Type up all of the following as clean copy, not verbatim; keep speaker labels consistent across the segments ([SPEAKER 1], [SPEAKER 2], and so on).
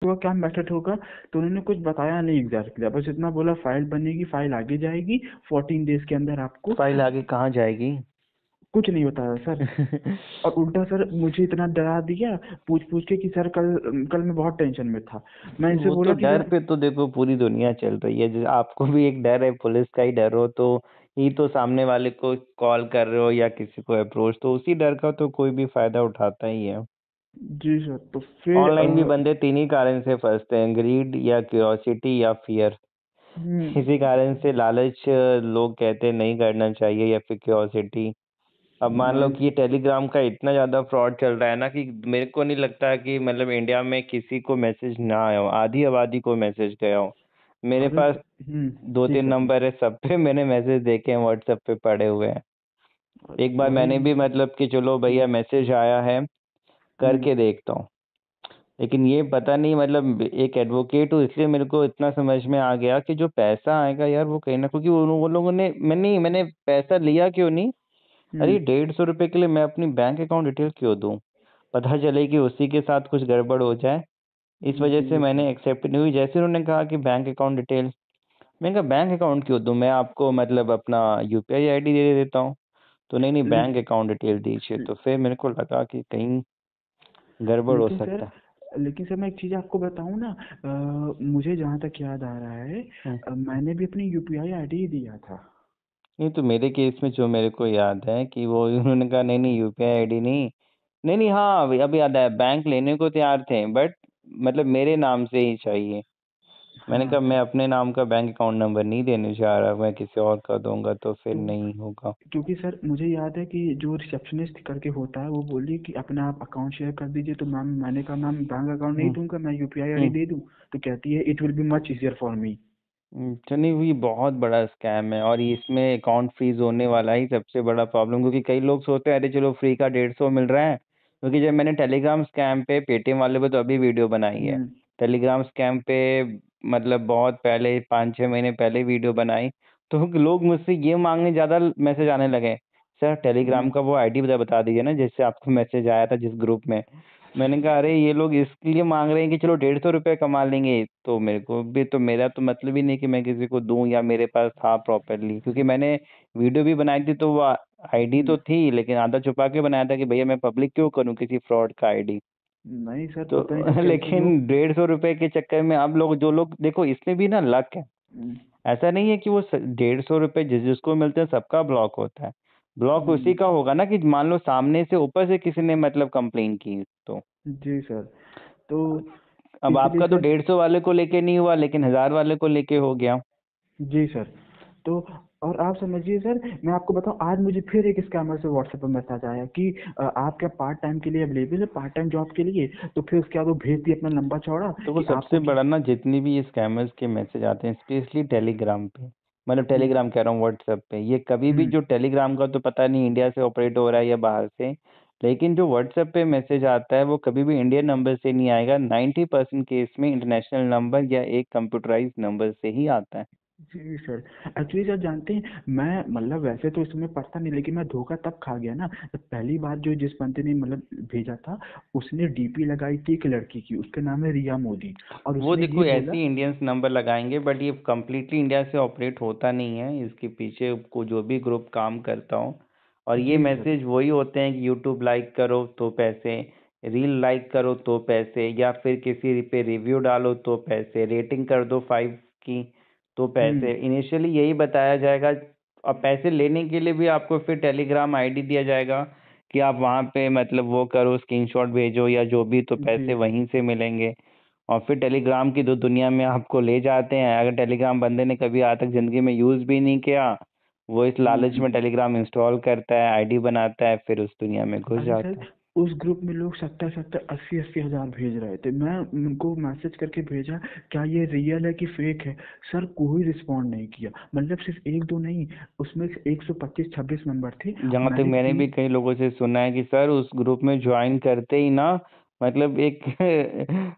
[SPEAKER 1] वो क्या मेथड होगा, तो उन्होंने कुछ बताया नहीं एग्जैक्टली, बस इतना बोला फाइल बनेगी, फाइल आगे जाएगी 14 डेज के अंदर आपको।
[SPEAKER 2] फाइल आगे कहाँ जाएगी?
[SPEAKER 1] कुछ नहीं बताया सर। और उल्टा सर मुझे इतना डरा दिया पूछ पूछ के कि सर कल कल मैं बहुत टेंशन में था। मैं इनसे
[SPEAKER 2] वो तो
[SPEAKER 1] बोला कि
[SPEAKER 2] डर
[SPEAKER 1] सर।
[SPEAKER 2] पे तो देखो पूरी दुनिया चल रही है, आपको भी एक डर है, पुलिस का ही डर हो तो ही तो सामने वाले को कॉल कर रहे हो या किसी को अप्रोच, तो उसी डर का तो कोई भी फायदा उठाता ही है।
[SPEAKER 1] जी सर, तो फिर
[SPEAKER 2] ऑनलाइन भी बंदे तीन ही कारण से फंसते हैं: ग्रीड या क्यूरियोसिटी या फियर। इसी कारण से लालच, लोग कहते हैं नहीं करना चाहिए, या फिर क्यूरियोसिटी। अब मान लो
[SPEAKER 1] नहीं
[SPEAKER 2] कि ये टेलीग्राम का इतना ज़्यादा फ्रॉड चल रहा है ना, कि मेरे को नहीं लगता कि मतलब इंडिया में किसी को मैसेज ना आया हो, आधी आबादी को मैसेज गया हो। मेरे
[SPEAKER 1] अरे
[SPEAKER 2] पास दो
[SPEAKER 1] जी
[SPEAKER 2] तीन
[SPEAKER 1] सर।
[SPEAKER 2] नंबर है, सब पे मैंने मैसेज देखे हैं, व्हाट्सएप पे पड़े हुए हैं। एक बार
[SPEAKER 1] वही।
[SPEAKER 2] मैंने भी मतलब कि चलो भैया मैसेज आया है,
[SPEAKER 1] हम्म
[SPEAKER 2] करके देखता हूँ। लेकिन ये पता नहीं, मतलब एक एडवोकेट हूँ इसलिए मेरे को इतना समझ में आ गया कि जो पैसा आएगा यार वो कहीं ना, क्योंकि वो लोगों ने, मैंने पैसा लिया क्यों नहीं। अरे
[SPEAKER 1] हम्म
[SPEAKER 2] 150 रुपए के लिए मैं अपनी बैंक अकाउंट डिटेल क्यों दूं? पता चले कि उसी के साथ कुछ गड़बड़ हो जाए। इस वजह से
[SPEAKER 1] जी सर।
[SPEAKER 2] मैंने एक्सेप्ट नहीं हुई। जैसे उन्होंने कहा कि बैंक अकाउंट डिटेल, मैं कहा बैंक अकाउंट क्यों दूं, मैं आपको मतलब अपना यूपीआई आईडी दे देता हूँ। तो नहीं नहीं, बैंक
[SPEAKER 1] लेकिन
[SPEAKER 2] अकाउंट डिटेल दीजिए। तो फिर मेरे को लगा कि कहीं गड़बड़ हो
[SPEAKER 1] लेकिन सर
[SPEAKER 2] सकता है।
[SPEAKER 1] लेकिन सर मैं एक चीज़ आपको बताऊं ना, मुझे जहाँ तक याद आ रहा है,
[SPEAKER 2] हम्म।
[SPEAKER 1] मैंने भी अपनी यूपीआई आईडी ही दिया था।
[SPEAKER 2] नहीं तो मेरे केस में जो मेरे को याद है कि वो उन्होंने कहा नहीं नहीं यूपीआई आईडी नहीं। नहीं नहीं, हाँ अभी याद आया, बैंक लेने को तैयार थे बट मतलब मेरे नाम से ही चाहिए। मैंने कहा
[SPEAKER 1] हाँ।
[SPEAKER 2] मैं अपने नाम का बैंक अकाउंट नंबर नहीं देने जा रहा, मैं किसी और का दूंगा तो फिर
[SPEAKER 1] तो
[SPEAKER 2] नहीं होगा।
[SPEAKER 1] क्योंकि सर मुझे याद है कि जो रिसेप्शनिस्ट करके होता है वो बोली कि अपना आप अकाउंट शेयर कर दीजिए, तो मैम मैंने कहा मैम बैंक अकाउंट नहीं
[SPEAKER 2] हम्म।
[SPEAKER 1] दूंगा, मैं यूपीआई आईडी
[SPEAKER 2] हम्म।
[SPEAKER 1] दे दूं। तो कहती है it will be much easier for me.
[SPEAKER 2] चलिए, ये बहुत बड़ा स्कैम है और इसमें अकाउंट फ्रीज होने वाला ही सबसे बड़ा प्रॉब्लम, क्योंकि कई लोग सोचते हैं अरे चलो फ्री का 150 मिल रहा है। क्योंकि जब मैंने टेलीग्राम स्कैम पे, पेटीएम वाले पे तो अभी वीडियो बनाई है,
[SPEAKER 1] हम्म
[SPEAKER 2] टेलीग्राम स्कैम पे मतलब बहुत पहले 5-6 महीने पहले वीडियो बनाई, तो लोग मुझसे ये मांगने ज़्यादा मैसेज आने लगे, सर टेलीग्राम
[SPEAKER 1] हम्म
[SPEAKER 2] का वो आईडी बता दीजिए ना जिससे आपको मैसेज आया था जिस ग्रुप में। मैंने कहा अरे ये लोग इसलिए मांग रहे हैं कि चलो 150 रुपये कमा लेंगे, तो मेरे को भी तो, मेरा तो मतलब ही नहीं कि मैं किसी को दूं, या मेरे पास था प्रॉपरली, क्योंकि मैंने वीडियो भी बनाई थी तो वो आईडी
[SPEAKER 1] हम्म।
[SPEAKER 2] तो थी, लेकिन आधा छुपा के बनाया था कि भैया मैं पब्लिक क्यों करूं किसी फ्रॉड का आईडी।
[SPEAKER 1] नहीं सर,
[SPEAKER 2] तो
[SPEAKER 1] पता नहीं सर कैसे
[SPEAKER 2] लेकिन
[SPEAKER 1] लोग।
[SPEAKER 2] 150 रुपये के चक्कर में अब लोग, जो लोग देखो इसमें भी ना लक है।
[SPEAKER 1] हम्म
[SPEAKER 2] ऐसा नहीं है कि वो 150 रुपये जिसको मिलते हैं सबका ब्लॉक होता है। ब्लॉक उसी
[SPEAKER 1] हम्म,
[SPEAKER 2] का होगा ना कि मान लो सामने से ऊपर से किसी ने मतलब कंप्लेन की तो।
[SPEAKER 1] जी सर। तो
[SPEAKER 2] अब
[SPEAKER 1] इसलिए
[SPEAKER 2] आपका तो
[SPEAKER 1] सर।
[SPEAKER 2] 150 वाले को लेके नहीं हुआ, लेकिन 1000 वाले को लेके हो गया।
[SPEAKER 1] जी सर। तो और आप समझिए सर, मैं आपको बताऊं आज मुझे फिर एक स्कैमर से व्हाट्सएप पर मैसेज आया कि आप क्या पार्ट टाइम के लिए अवेलेबल है, पार्ट टाइम जॉब के लिए। तो फिर उसके बाद वो भेज दिया अपना लंबा चौड़ा
[SPEAKER 2] तो वो
[SPEAKER 1] कि
[SPEAKER 2] सबसे
[SPEAKER 1] आपको
[SPEAKER 2] बड़ा ना, जितनी भी ये स्कैमर्स के मैसेज आते हैं स्पेशली टेलीग्राम पे, मतलब
[SPEAKER 1] हम्म
[SPEAKER 2] टेलीग्राम कह रहा हूँ, व्हाट्सएप पे, ये कभी भी
[SPEAKER 1] हम्म,
[SPEAKER 2] जो टेलीग्राम का तो पता नहीं इंडिया से ऑपरेट हो रहा है या बाहर से, लेकिन जो व्हाट्सएप पे मैसेज आता है वो कभी भी इंडियन नंबर से नहीं आएगा। 90% केस में इंटरनेशनल नंबर या एक कंप्यूटराइज नंबर से ही आता है।
[SPEAKER 1] जी सर। एक्चुअली सर जानते हैं, मैं मतलब वैसे तो इसमें पढ़ता नहीं, लेकिन मैं धोखा तब खा गया ना जब पहली बार जो जिस बंदे ने मतलब भेजा था, उसने डीपी लगाई थी एक लड़की की, उसका नाम है रिया मोदी। और
[SPEAKER 2] वो
[SPEAKER 1] उसने ये
[SPEAKER 2] देखो
[SPEAKER 1] बोला।
[SPEAKER 2] ऐसे ही इंडियंस नंबर लगाएंगे, बट ये कम्प्लीटली इंडिया से ऑपरेट होता नहीं है, इसके पीछे को जो भी ग्रुप काम करता हो। और ये
[SPEAKER 1] जी सर।
[SPEAKER 2] मैसेज वही होते हैं कि यूट्यूब लाइक करो तो पैसे, रील लाइक करो तो पैसे, या फिर किसी पे रिव्यू डालो तो पैसे, रेटिंग कर दो 5 की तो
[SPEAKER 1] हम्म
[SPEAKER 2] पैसे, इनिशियली यही बताया जाएगा। अब पैसे लेने के लिए भी आपको फिर टेलीग्राम आईडी दिया जाएगा कि आप वहाँ पे मतलब वो करो, स्क्रीनशॉट भेजो या जो भी, तो
[SPEAKER 1] जी
[SPEAKER 2] पैसे वहीं से मिलेंगे। और फिर टेलीग्राम की दो दुनिया में आपको ले जाते हैं। अगर टेलीग्राम बंदे ने कभी आज तक ज़िंदगी में यूज़ भी नहीं किया, वो इस लालच
[SPEAKER 1] हम्म।
[SPEAKER 2] में टेलीग्राम इंस्टॉल करता है, आईडी बनाता है, फिर उस दुनिया में घुस
[SPEAKER 1] अरे सर,
[SPEAKER 2] जाता है।
[SPEAKER 1] उस ग्रुप में लोग 70-70 80-80 हजार भेज रहे थे। मैं उनको मैसेज करके भेजा क्या ये रियल है कि फेक है। सर कोई रिस्पॉन्ड नहीं किया, मतलब सिर्फ एक दो नहीं, उसमें 125-26 नंबर थे।
[SPEAKER 2] जहाँ तक
[SPEAKER 1] मैंने
[SPEAKER 2] मैंने भी
[SPEAKER 1] तीन।
[SPEAKER 2] कई लोगों से सुना है कि सर उस ग्रुप में ज्वाइन करते ही ना, मतलब एक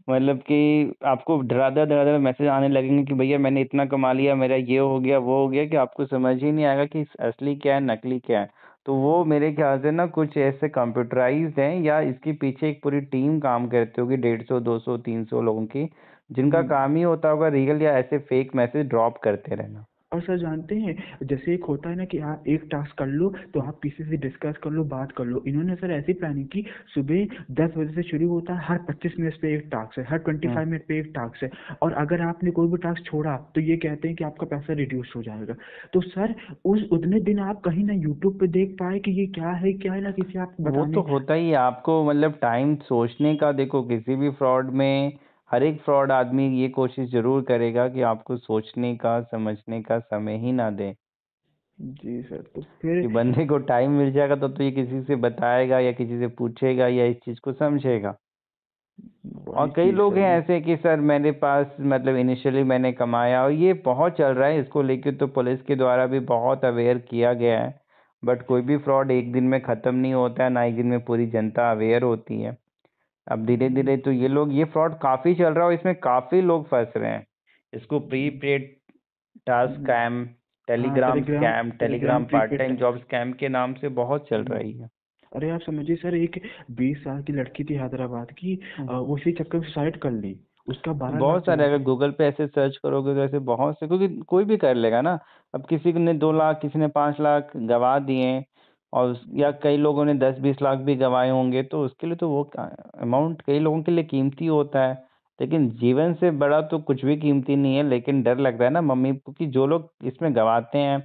[SPEAKER 2] मतलब कि आपको डराता डराता मैसेज आने लगेंगे कि भैया मैंने इतना कमा लिया, मेरा ये हो गया वो हो गया, कि आपको समझ ही नहीं आएगा कि असली क्या है नकली क्या है। तो वो मेरे ख्याल से ना कुछ ऐसे कंप्यूटराइज्ड हैं या इसके पीछे एक पूरी टीम काम करती होगी 150 200 300 लोगों की, जिनका
[SPEAKER 1] हम्म।
[SPEAKER 2] काम ही होता होगा रियल या ऐसे फेक मैसेज ड्रॉप करते रहना।
[SPEAKER 1] और सर जानते हैं, जैसे एक होता है ना कि आप एक टास्क कर लो तो आप किसी से डिस्कस कर लो, बात कर लो, इन्होंने सर ऐसी प्लानिंग की, सुबह 10 बजे से शुरू होता है, हर 25 मिनट पे एक टास्क है, हर ट्वेंटी
[SPEAKER 2] हम्म।
[SPEAKER 1] फाइव मिनट पे एक टास्क है, और अगर आपने कोई भी टास्क छोड़ा तो ये कहते हैं कि आपका पैसा रिड्यूस हो जाएगा। तो सर उस उतने दिन आप कहीं ना यूट्यूब पे देख पाए कि ये क्या है ना किसी आपको
[SPEAKER 2] वो तो
[SPEAKER 1] बताने।
[SPEAKER 2] होता ही है, आपको मतलब टाइम सोचने का, देखो किसी भी फ्रॉड में हर एक फ्रॉड आदमी ये कोशिश जरूर करेगा कि आपको सोचने का समझने का समय ही ना दे।
[SPEAKER 1] जी सर, तो फिर
[SPEAKER 2] कि बंदे को टाइम मिल जाएगा तो ये किसी से बताएगा या किसी से पूछेगा या इस चीज को समझेगा। और
[SPEAKER 1] वही
[SPEAKER 2] कई
[SPEAKER 1] चीज
[SPEAKER 2] लोग हैं
[SPEAKER 1] सर।
[SPEAKER 2] ऐसे कि सर मेरे पास मतलब इनिशियली मैंने कमाया, और ये बहुत चल रहा है, इसको लेके तो पुलिस के द्वारा भी बहुत अवेयर किया गया है। बट कोई भी फ्रॉड एक दिन में खत्म नहीं होता है, ना एक दिन में पूरी जनता अवेयर होती है। अब धीरे धीरे तो ये फ्रॉड काफी चल रहा है और इसमें काफी लोग फंस रहे हैं। इसको प्री पेड टास्क स्कैम,
[SPEAKER 1] हाँ,
[SPEAKER 2] Telegram
[SPEAKER 1] Telegram
[SPEAKER 2] scam,
[SPEAKER 1] Telegram
[SPEAKER 2] Telegram part
[SPEAKER 1] prepaid.
[SPEAKER 2] Time job scam के नाम से बहुत चल रही है।
[SPEAKER 1] अरे आप समझिए सर, एक 20 साल की लड़की थी हैदराबाद की, वो इसी चक्कर में सुसाइड कर ली, उसका 12 लाख
[SPEAKER 2] बहुत सारे,
[SPEAKER 1] चला
[SPEAKER 2] अगर
[SPEAKER 1] गया।
[SPEAKER 2] गूगल पे ऐसे सर्च करोगे तो ऐसे बहुत से, क्योंकि कोई भी कर लेगा ना। अब किसी ने 2 लाख, किसी ने 5 लाख गंवा दिए, और या कई लोगों ने 10-20 लाख भी गंवाए होंगे, तो उसके लिए तो वो अमाउंट कई लोगों के लिए कीमती होता है। लेकिन जीवन से बड़ा तो कुछ भी कीमती नहीं है, लेकिन डर लगता है ना मम्मी, क्योंकि जो लोग इसमें गंवाते हैं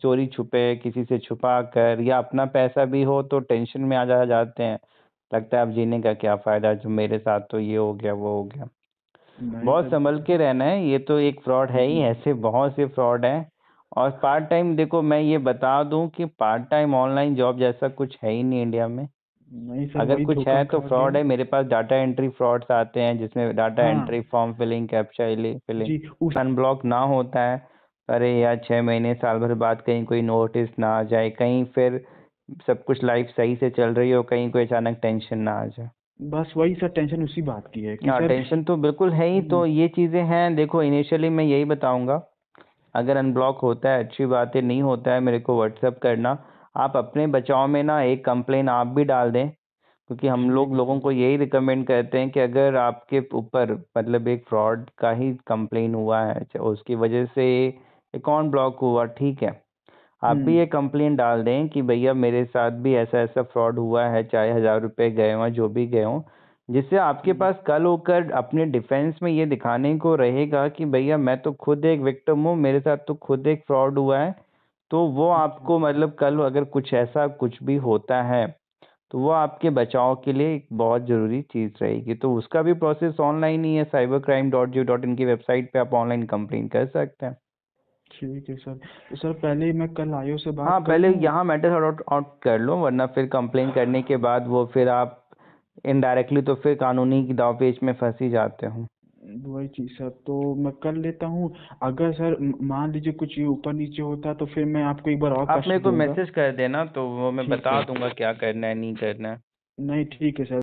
[SPEAKER 2] चोरी छुपे, किसी से छुपा कर, या अपना पैसा भी हो तो टेंशन में आ जाते हैं। लगता है अब जीने का क्या फायदा, जो मेरे साथ तो ये हो गया वो हो गया।
[SPEAKER 1] नहीं
[SPEAKER 2] बहुत
[SPEAKER 1] सर।
[SPEAKER 2] संभल के रहना है, ये तो एक फ्रॉड है ही, ऐसे बहुत से फ्रॉड हैं। और पार्ट टाइम, देखो मैं ये बता दूं कि पार्ट टाइम ऑनलाइन जॉब जैसा कुछ है ही नहीं इंडिया में।
[SPEAKER 1] नहीं सर,
[SPEAKER 2] अगर
[SPEAKER 1] वही
[SPEAKER 2] कुछ
[SPEAKER 1] धोखा
[SPEAKER 2] है तो
[SPEAKER 1] खा
[SPEAKER 2] फ्रॉड
[SPEAKER 1] गया।
[SPEAKER 2] है, मेरे पास डाटा एंट्री फ्रॉड्स आते हैं जिसमें डाटा
[SPEAKER 1] हाँ।
[SPEAKER 2] Entry, form filling, captcha filling,
[SPEAKER 1] जी उस।
[SPEAKER 2] अनब्लॉक ना होता है। अरे यार 6 महीने साल भर बाद कहीं कोई नोटिस ना आ जाए, कहीं फिर सब कुछ लाइफ सही से चल रही हो, कहीं कोई अचानक टेंशन ना आ जाए।
[SPEAKER 1] बस वही सर, टेंशन उसी बात की है कि
[SPEAKER 2] हाँ,
[SPEAKER 1] सर।
[SPEAKER 2] टेंशन तो बिल्कुल है ही, तो ये चीज़ें हैं। देखो इनिशियली मैं यही बताऊंगा, अगर अनब्लॉक होता है अच्छी बात है, नहीं होता है मेरे को व्हाट्सअप करना। आप अपने बचाव में ना एक कंप्लेन आप भी डाल दें, क्योंकि हम लोग
[SPEAKER 1] ठीक है
[SPEAKER 2] लोगों
[SPEAKER 1] सर।
[SPEAKER 2] को यही रिकमेंड करते हैं कि अगर आपके ऊपर मतलब एक फ्रॉड का ही कंप्लेन हुआ है, उसकी वजह से अकाउंट ब्लॉक हुआ, ठीक है, आप भी ये कंप्लेन डाल दें कि भैया मेरे साथ भी ऐसा ऐसा फ्रॉड हुआ है, चाहे 1,000 रुपए गए हों जो भी गए हों, जिससे आपके
[SPEAKER 1] हम्म।
[SPEAKER 2] पास कल होकर अपने डिफेंस में ये दिखाने को रहेगा कि भैया मैं तो खुद एक विक्टिम हूँ, मेरे साथ तो खुद एक फ्रॉड हुआ है। तो वो आपको मतलब कल अगर कुछ ऐसा कुछ भी होता है तो वो आपके बचाव के लिए एक बहुत ज़रूरी चीज़ रहेगी। तो उसका भी प्रोसेस ऑनलाइन ही है, cybercrime.gov.in की वेबसाइट पे आप ऑनलाइन कंप्लेन कर सकते हैं।
[SPEAKER 1] ठीक है सर, तो सर पहले मैं कल आयो से
[SPEAKER 2] हाँ,
[SPEAKER 1] बात कर
[SPEAKER 2] पहले
[SPEAKER 1] लूँ।
[SPEAKER 2] यहाँ मैटर सॉर्ट आउट कर लो, वरना फिर कंप्लेन करने के बाद वो फिर आप इनडायरेक्टली तो फिर कानूनी दावपेच में फंस ही जाते हो।
[SPEAKER 1] वही चीज़ सर, तो मैं कर लेता हूँ। अगर सर मान लीजिए कुछ ये ऊपर नीचे होता तो फिर मैं आपको एक बार और
[SPEAKER 2] आप
[SPEAKER 1] कष्ट
[SPEAKER 2] मेरे को
[SPEAKER 1] दूंगा।
[SPEAKER 2] मैसेज कर देना तो वो मैं
[SPEAKER 1] ठीक
[SPEAKER 2] बता
[SPEAKER 1] है।
[SPEAKER 2] दूंगा क्या करना है नहीं करना है।
[SPEAKER 1] नहीं ठीक है सर।